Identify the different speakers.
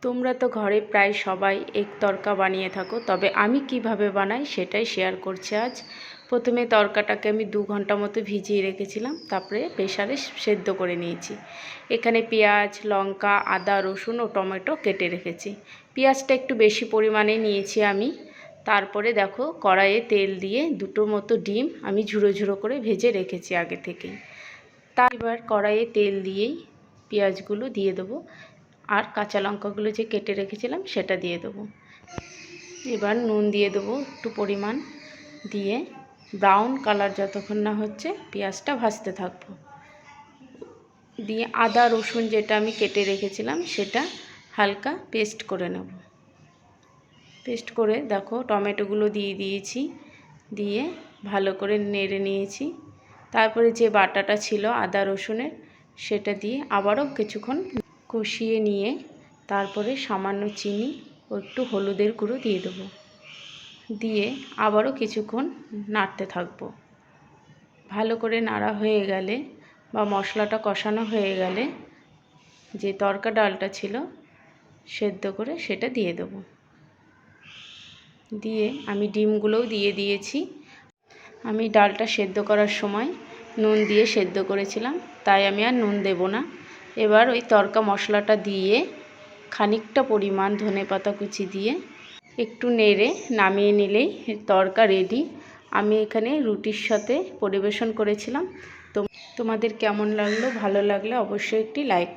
Speaker 1: তোমরা তো ঘরে প্রায় সবাই এক তরকা বানিয়ে থাকো, তবে আমি কিভাবে বানাই সেটাই শেয়ার করছি আজ। প্রথমে তরকাটাকে আমি 2 ঘন্টা মতো ভিজিয়ে রেখেছিলাম, তারপরে প্রেসারে সেদ্ধ করে নিয়েছি। এখানে পেঁয়াজ, লঙ্কা, আদা, রসুন ও টমেটো কেটে রেখেছি। পেঁয়াজটা একটু বেশি পরিমাণে নিয়েছি আমি। তারপরে দেখো কড়াইয়ে তেল দিয়ে 2টো মতো ডিম আমি ঝুড়ো ঝুড়ো করে ভেজে রেখেছি আগে থেকেই। এবার কড়াইয়ে তেল দিয়েই পেঁয়াজগুলো দিয়ে দেবো, আর কাঁচা লঙ্কাগুলো যে কেটে রেখেছিলাম সেটা দিয়ে দেবো। এবার নুন দিয়ে দেবো একটু পরিমাণ, দিয়ে ব্রাউন কালার যতক্ষণ না হচ্ছে পেঁয়াজটা ভাজতে থাকবো। দিয়ে আদা রসুন যেটা আমি কেটে রেখেছিলাম সেটা হালকা পেস্ট করে নেব। পেস্ট করে দেখো টমেটোগুলো দিয়ে দিয়েছি, দিয়ে ভালো করে নেড়ে নিয়েছি। তারপরে যে বাটাটা ছিল আদা রসুনের সেটা দিয়ে আবারও কিছুক্ষণ কষিয়ে নিয়ে তারপরে সামান্য চিনি ও একটু হলুদের গুঁড়ো দিয়ে দেবো। দিয়ে আবারও কিছুক্ষণ নাড়তে থাকবো। ভালো করে নাড়া হয়ে গেলে বা মশলাটা কষানো হয়ে গেলে যে তরকা ডালটা ছিল সেদ্ধ করে সেটা দিয়ে দেবো। দিয়ে আমি ডিমগুলোও দিয়ে দিয়েছি। আমি ডালটা সেদ্ধ করার সময় নুন দিয়ে সেদ্ধ করেছিলাম, তাই আমি আর নুন দেব না। এবার ওই তরকা মশলাটা দিয়ে খানিকটা পরিমাণ ধনেপাতা কুচি দিয়ে একটু নেড়ে নামিয়ে নিলেই তরকা রেডি। আমি এখানে রুটির সাথে পরিবেশন করেছিলাম। তোমাদের কেমন লাগলো? ভালো লাগলে অবশ্যই একটি লাইক